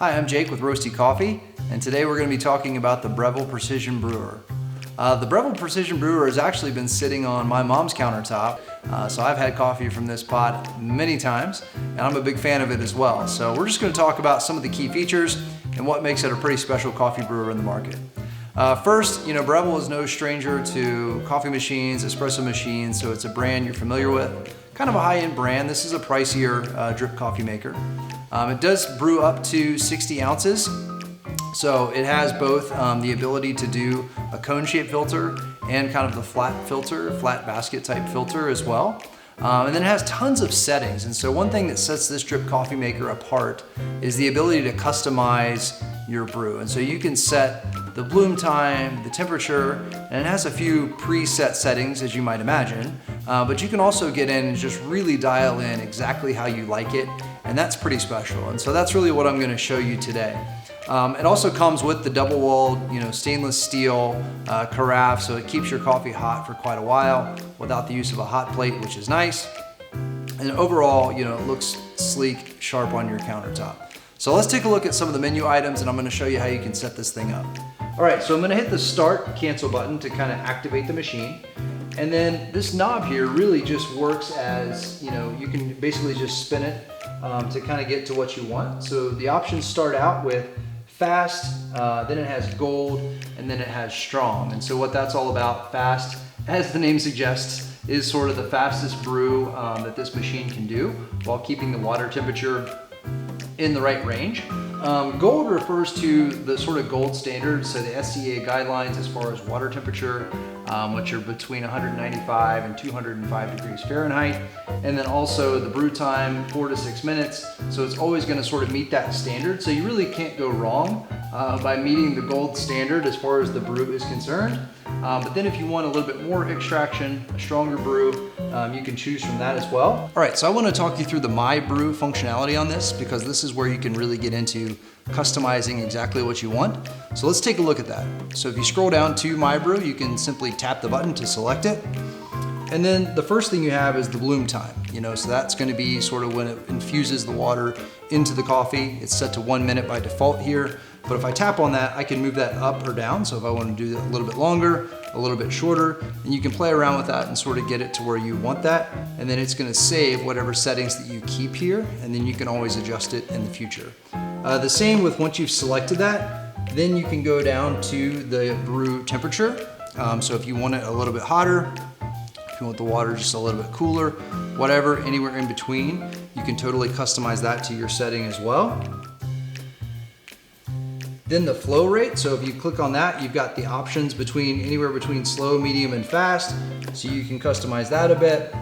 Hi, I'm Jake with Roasty Coffee, and today we're going to be talking about the Breville Precision Brewer. The Breville Precision Brewer has actually been sitting on my mom's countertop, so I've had coffee from this pot many times, and I'm a big fan of it as well. So we're just going to talk about some of the key features and what makes it a pretty special coffee brewer in the market. First, Breville is no stranger to coffee machines, espresso machines, so it's a brand you're familiar with. Kind of a high-end brand. This is a pricier drip coffee maker. It does brew up to 60 ounces. So it has both the ability to do a cone-shaped filter and kind of the flat basket type filter as well. And then it has tons of settings. And so one thing that sets this drip coffee maker apart is the ability to customize your brew. And so you can set the bloom time, the temperature, and it has a few preset settings, as you might imagine. But you can also get in and just really dial in exactly how you like it. And that's pretty special. And so that's really what I'm going to show you today. It also comes with the double-walled, stainless steel carafe, so it keeps your coffee hot for quite a while without the use of a hot plate, which is nice. And overall, it looks sleek, sharp on your countertop. So let's take a look at some of the menu items, and I'm going to show you how you can set this thing up. All right, so I'm going to hit the start cancel button to kind of activate the machine. And then this knob here really just works as, you can basically just spin it to kind of get to what you want. So the options start out with fast, then it has gold, and then it has strong. And so what that's all about, fast, as the name suggests, is sort of the fastest brew that this machine can do while keeping the water temperature in the right range. Gold refers to the sort of gold standard, so the SCA guidelines as far as water temperature, which are between 195 and 205 degrees Fahrenheit. And then also the brew time, 4 to 6 minutes. So it's always going to sort of meet that standard. So you really can't go wrong by meeting the gold standard as far as the brew is concerned. But then if you want a little bit more extraction, a stronger brew, you can choose from that as well. All right, so I want to talk you through the My Brew functionality on this, because this is where you can really get into customizing exactly what you want. So let's take a look at that. So if you scroll down to My Brew, you can simply tap the button to select it. And then the first thing you have is the bloom time, so that's going to be sort of when it infuses the water into the coffee. It's set to 1 minute by default here. But if I tap on that, I can move that up or down. So if I want to do that a little bit longer, a little bit shorter, and you can play around with that and sort of get it to where you want that. And then it's going to save whatever settings that you keep here, and then you can always adjust it in the future. The same with once you've selected that, then you can go down to the brew temperature. So if you want it a little bit hotter, if you want the water just a little bit cooler, whatever, anywhere in between, you can totally customize that to your setting as well. Then the flow rate, so if you click on that, you've got the options anywhere between slow, medium, and fast, so you can customize that a bit.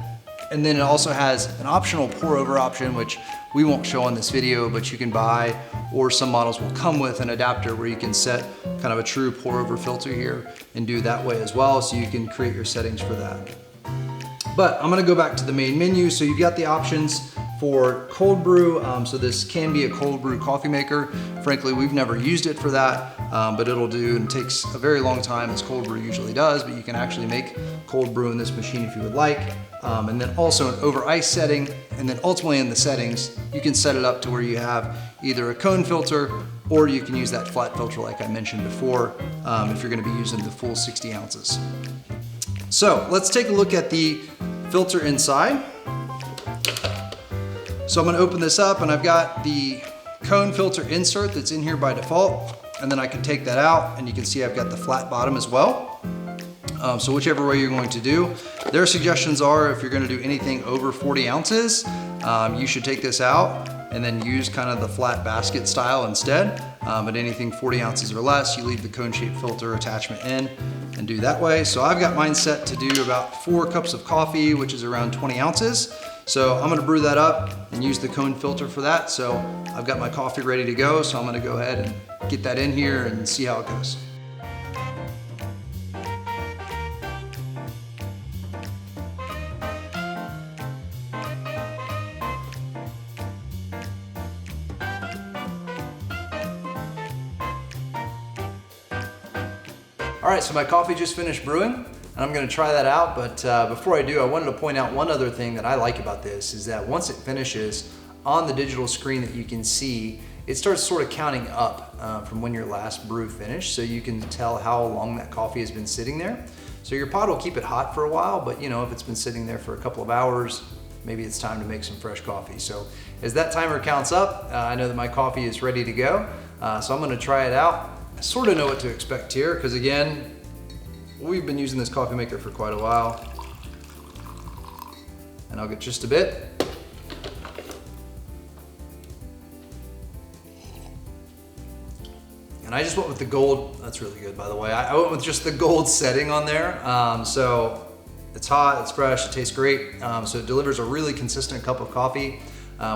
And then it also has an optional pour over option, which we won't show on this video, but you can buy, or some models will come with an adapter where you can set kind of a true pour over filter here and do that way as well, so you can create your settings for that. But I'm gonna go back to the main menu. So you've got the options for cold brew. So this can be a cold brew coffee maker. Frankly, we've never used it for that, but it'll do, and takes a very long time as cold brew usually does, but you can actually make cold brew in this machine if you would like. And then also an over ice setting. And then ultimately in the settings, you can set it up to where you have either a cone filter, or you can use that flat filter like I mentioned before, if you're gonna be using the full 60 ounces. So let's take a look at the filter inside. So I'm going to open this up, and I've got the cone filter insert that's in here by default, and then I can take that out, and you can see I've got the flat bottom as well. So whichever way you're going to do. Their suggestions are, if you're going to do anything over 40 ounces, you should take this out and then use kind of the flat basket style instead. But anything 40 ounces or less, you leave the cone-shaped filter attachment in and do that way. So I've got mine set to do about 4 cups of coffee, which is around 20 ounces. So I'm gonna brew that up and use the cone filter for that. So I've got my coffee ready to go. So I'm gonna go ahead and get that in here and see how it goes. All right, so my coffee just finished brewing, and I'm gonna try that out, but before I do, I wanted to point out one other thing that I like about this is that once it finishes, on the digital screen that you can see, it starts sort of counting up from when your last brew finished, so you can tell how long that coffee has been sitting there. So your pot will keep it hot for a while, but if it's been sitting there for a couple of hours, maybe it's time to make some fresh coffee. So as that timer counts up, I know that my coffee is ready to go. So I'm gonna try it out. I sort of know what to expect here, because again, we've been using this coffee maker for quite a while. And I'll get just a bit. And I just went with the gold. That's really good, by the way. I went with just the gold setting on there. So it's hot, it's fresh, it tastes great. So it delivers a really consistent cup of coffee,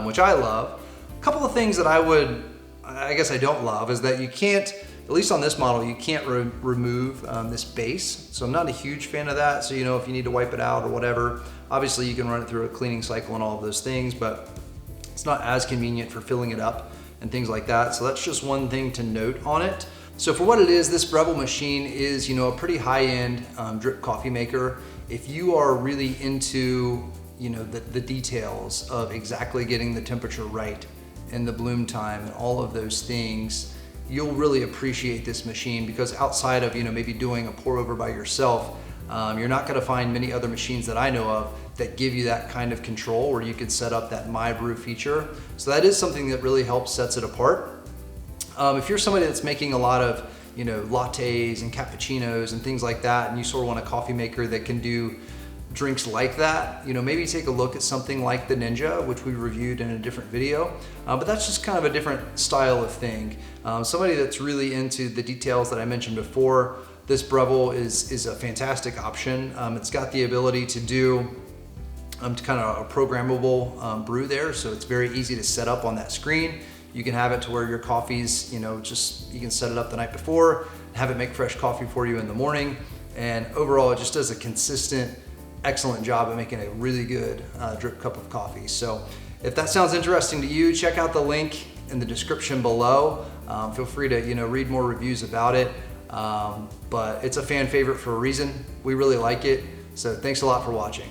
which I love. A couple of things that I guess I don't love is that you can't, at least on this model, you can't remove this base. So I'm not a huge fan of that. So if you need to wipe it out or whatever, obviously you can run it through a cleaning cycle and all of those things, but it's not as convenient for filling it up and things like that. So that's just one thing to note on it. So for what it is, this Breville machine is a pretty high-end drip coffee maker. If you are really into the details of exactly getting the temperature right and the bloom time and all of those things, you'll really appreciate this machine, because outside of maybe doing a pour over by yourself, you're not going to find many other machines that I know of that give you that kind of control where you can set up that My Brew feature. So that is something that really helps sets it apart. If you're somebody that's making a lot of lattes and cappuccinos and things like that, and you sort of want a coffee maker that can do drinks like that, maybe take a look at something like the Ninja, which we reviewed in a different video. But that's just kind of a different style of thing. Somebody that's really into the details that I mentioned before, this Breville is a fantastic option. It's got the ability to do kind of a programmable brew there, so it's very easy to set up on that screen. You can have it to where your coffee's, you can set it up the night before, have it make fresh coffee for you in the morning, and overall it just does a consistent, excellent job of making a really good drip cup of coffee. So if that sounds interesting to you, check out the link in the description below. Feel free to read more reviews about it. But it's a fan favorite for a reason. We really like it. So thanks a lot for watching.